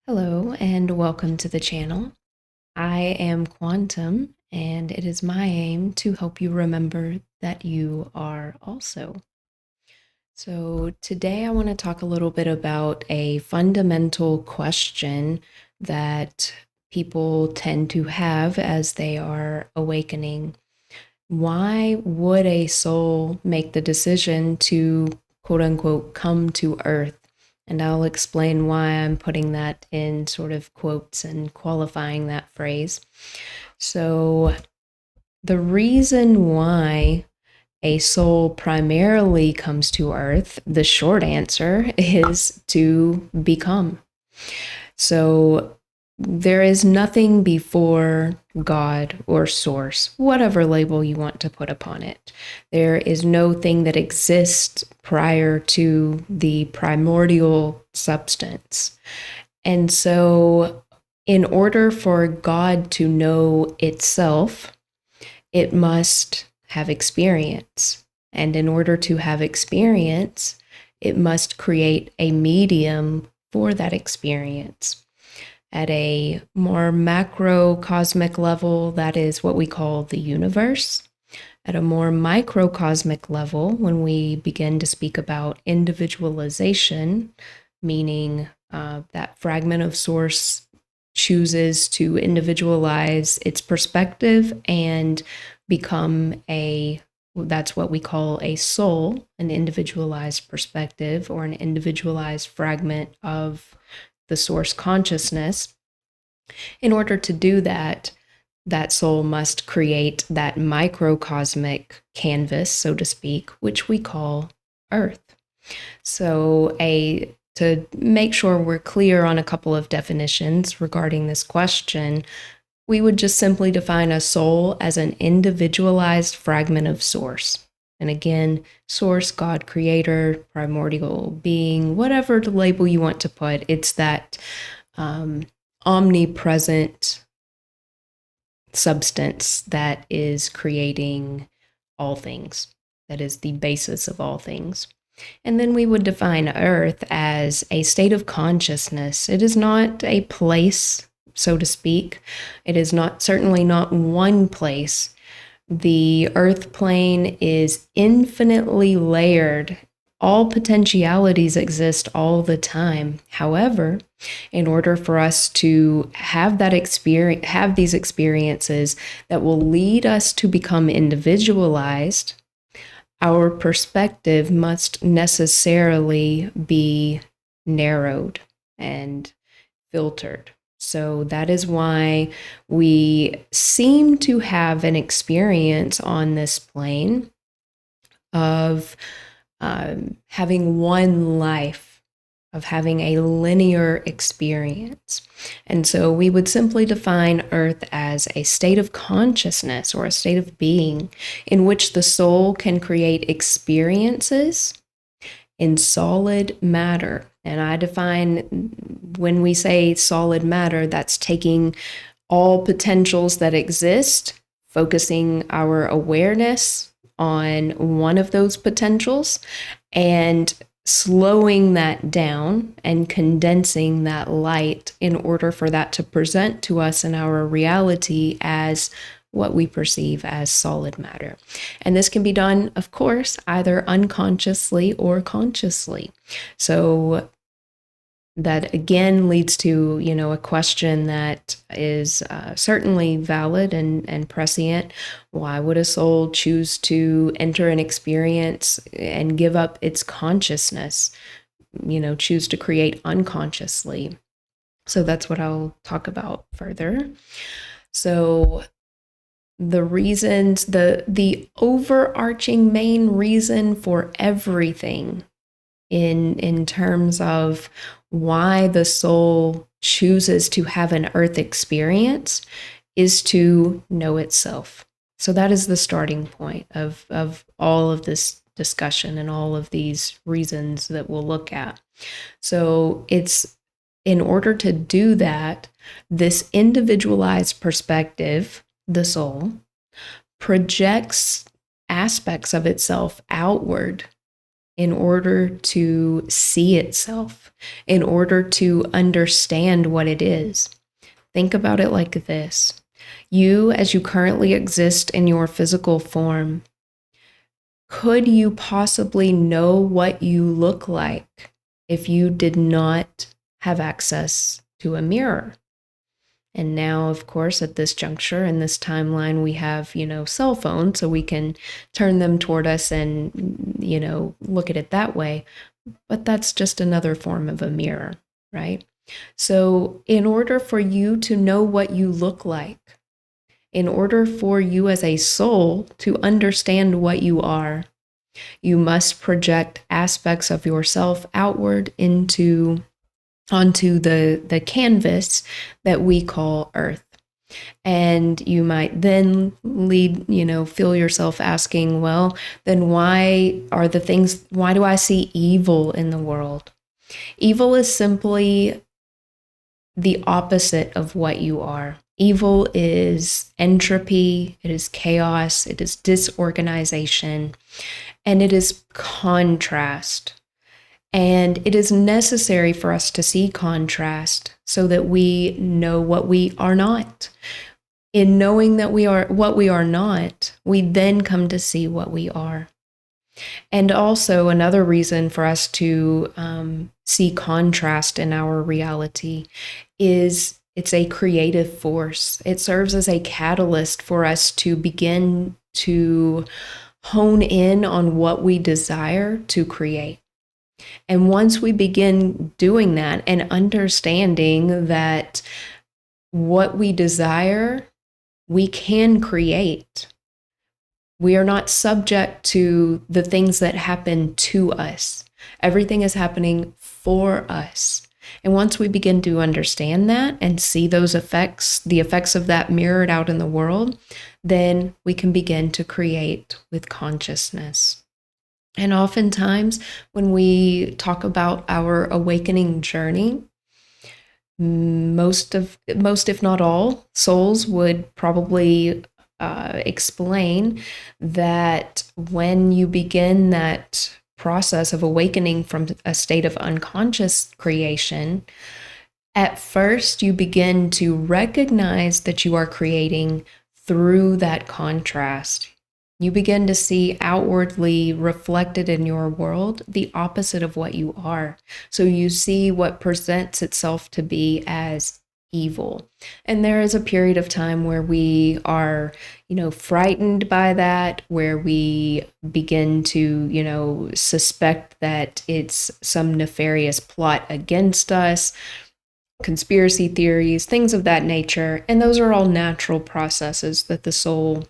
Hello and welcome to the channel. I am Quantum, and it is my aim to help you remember that you are also. So, today I want to talk a little bit about a fundamental question that people tend to have as they are awakening. Why would a soul make the decision to quote unquote come to Earth? And I'll explain why I'm putting that in sort of quotes and qualifying that phrase. So, the reason why a soul primarily comes to Earth, the short answer is to become. So, there is nothing before God or source, whatever label you want to put upon it. There is no thing that exists prior to the primordial substance. And so, in order for God to know itself, it must have experience. And in order to have experience, it must create a medium for that experience. At a more macrocosmic level, that is what we call the universe. At a more microcosmic level, when we begin to speak about individualization, meaning that fragment of source chooses to individualize its perspective and become that's what we call a soul, an individualized perspective or an individualized fragment of the source consciousness. In order to do that, that soul must create that microcosmic canvas, so to speak, which we call Earth. So, to make sure we're clear on a couple of definitions regarding this question, we would just simply define a soul as an individualized fragment of source. And again, source, God, creator, primordial being, whatever the label you want to put, it's that omnipresent substance that is creating all things, that is the basis of all things. And then we would define Earth as a state of consciousness. It is not a place, so to speak. It is not certainly not one place. The Earth plane is infinitely layered. All potentialities exist all the time. However, in order for us to have that experience, have these experiences that will lead us to become individualized, our perspective must necessarily be narrowed and filtered. So that is why we seem to have an experience on this plane of having one life, of having a linear experience. And so we would simply define Earth as a state of consciousness or a state of being in which the soul can create experiences in solid matter. And I define, when we say solid matter, that's taking all potentials that exist, focusing our awareness on one of those potentials, and slowing that down and condensing that light in order for that to present to us in our reality as what we perceive as solid matter. And this can be done, of course, either unconsciously or consciously. So that again leads to, a question that is certainly valid and prescient. Why would a soul choose to enter an experience and give up its consciousness, choose to create unconsciously? So that's what I'll talk about further. So the reasons, the overarching main reason for everything in terms of why the soul chooses to have an earth experience is to know itself. So that is the starting point of all of this discussion and all of these reasons that we'll look at. So it's in order to do that, this individualized perspective, the soul, projects aspects of itself outward in order to see itself, in order to understand what it is. Think about it like this. You, as you currently exist in your physical form, could you possibly know what you look like if you did not have access to a mirror? And now, of course, at this juncture, in this timeline, we have, cell phones, so we can turn them toward us and, look at it that way. But that's just another form of a mirror, right? So, in order for you to know what you look like, in order for you as a soul to understand what you are, you must project aspects of yourself outward onto the canvas that we call Earth. And you might then feel yourself asking, well, then why do I see evil in the world? Evil is simply the opposite of what you are. Evil is entropy, it is chaos, it is disorganization, and it is contrast. And it is necessary for us to see contrast so that we know what we are not. In knowing that we are what we are not, we then come to see what we are. And also, another reason for us to see contrast in our reality is it's a creative force. It serves as a catalyst for us to begin to hone in on what we desire to create. And once we begin doing that and understanding that what we desire, we can create. We are not subject to the things that happen to us. Everything is happening for us. And once we begin to understand that and see those effects, the effects of that mirrored out in the world, then we can begin to create with consciousness. And oftentimes, when we talk about our awakening journey, most if not all souls would probably explain that when you begin that process of awakening from a state of unconscious creation, at first you begin to recognize that you are creating through that contrast. You begin to see outwardly reflected in your world the opposite of what you are. So you see what presents itself to be as evil. And there is a period of time where we are, frightened by that, where we begin to, suspect that it's some nefarious plot against us, conspiracy theories, things of that nature. And those are all natural processes that the soul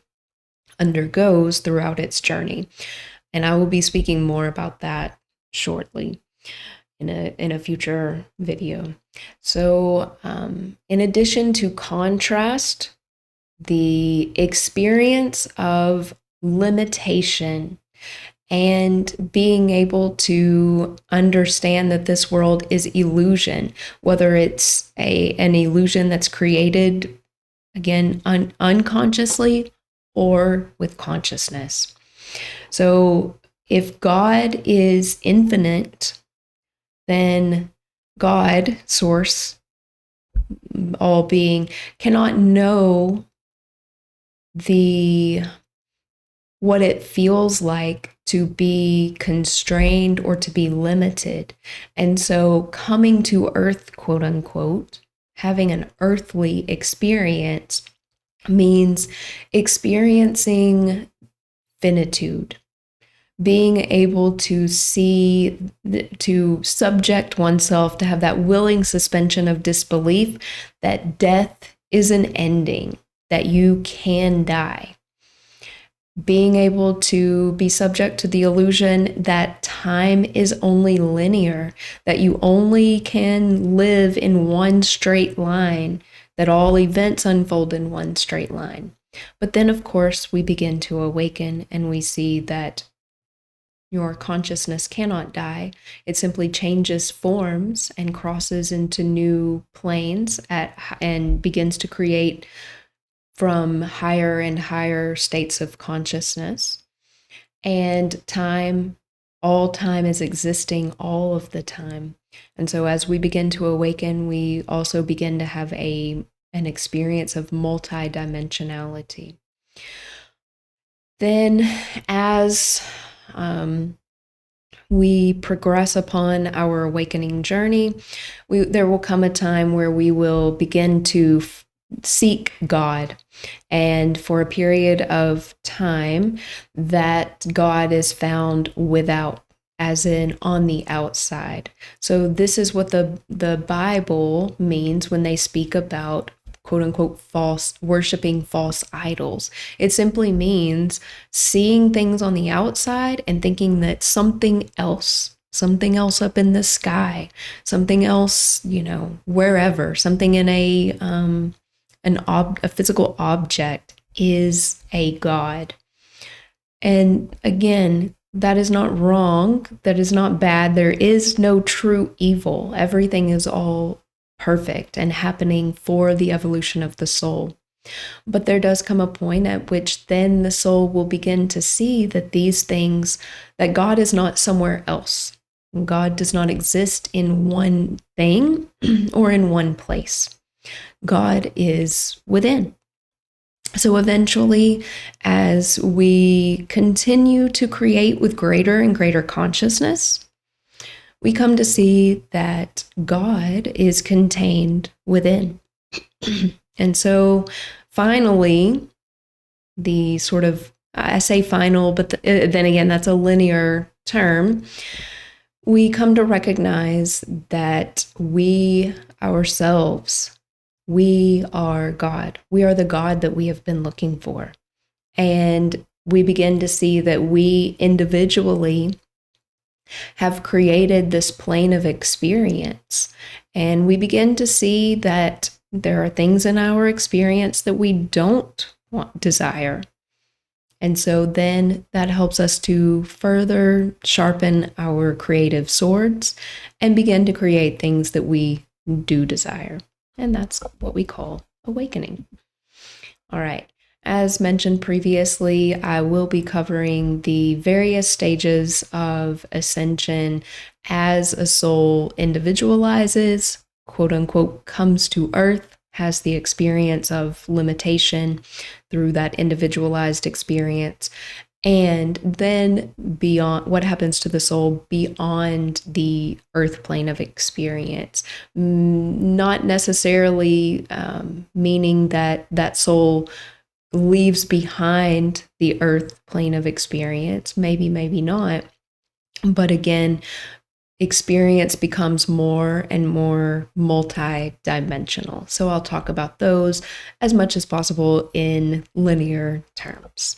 undergoes throughout its journey. And I will be speaking more about that shortly in a future video. So in addition to contrast, the experience of limitation and being able to understand that this world is illusion, whether it's an illusion that's created, again, unconsciously or with consciousness. So if God is infinite, then God, source, all being, cannot know what it feels like to be constrained or to be limited. And so coming to earth, quote unquote, having an earthly experience means experiencing finitude, being able to see, to subject oneself, to have that willing suspension of disbelief that death is an ending, that you can die. Being able to be subject to the illusion that time is only linear, that you only can live in one straight line, that all events unfold in one straight line. But then, of course, we begin to awaken and we see that your consciousness cannot die. It simply changes forms and crosses into new planes and begins to create from higher and higher states of consciousness. And time All time is existing all of the time. And so as we begin to awaken, we also begin to have an experience of multidimensionality. Then as we progress upon our awakening journey, there will come a time where we will begin to seek God. And for a period of time, that God is found without, as in on the outside. So this is what the Bible means when they speak about quote unquote worshiping false idols. It simply means seeing things on the outside and thinking that something else up in the sky, something else, wherever, something in a physical object is a god. And again, that is not wrong. That is not bad. There is no true evil. Everything is all perfect and happening for the evolution of the soul. But there does come a point at which then the soul will begin to see that these things, that God is not somewhere else. God does not exist in one thing or in one place. God is within. So eventually, as we continue to create with greater and greater consciousness, we come to see that God is contained within. And so finally, the sort of, I say final, but then again, that's a linear term. We come to recognize that we ourselves, we are God. We are the God that we have been looking for. And we begin to see that we individually have created this plane of experience. And we begin to see that there are things in our experience that we don't desire. And so then that helps us to further sharpen our creative swords and begin to create things that we do desire. And that's what we call awakening. All right. As mentioned previously, I will be covering the various stages of ascension as a soul individualizes, quote unquote, comes to earth, has the experience of limitation through that individualized experience, and then beyond, what happens to the soul beyond the earth plane of experience. Not necessarily meaning that that soul leaves behind the earth plane of experience, maybe not, but again, experience becomes more and more multi-dimensional. So I'll talk about those as much as possible in linear terms.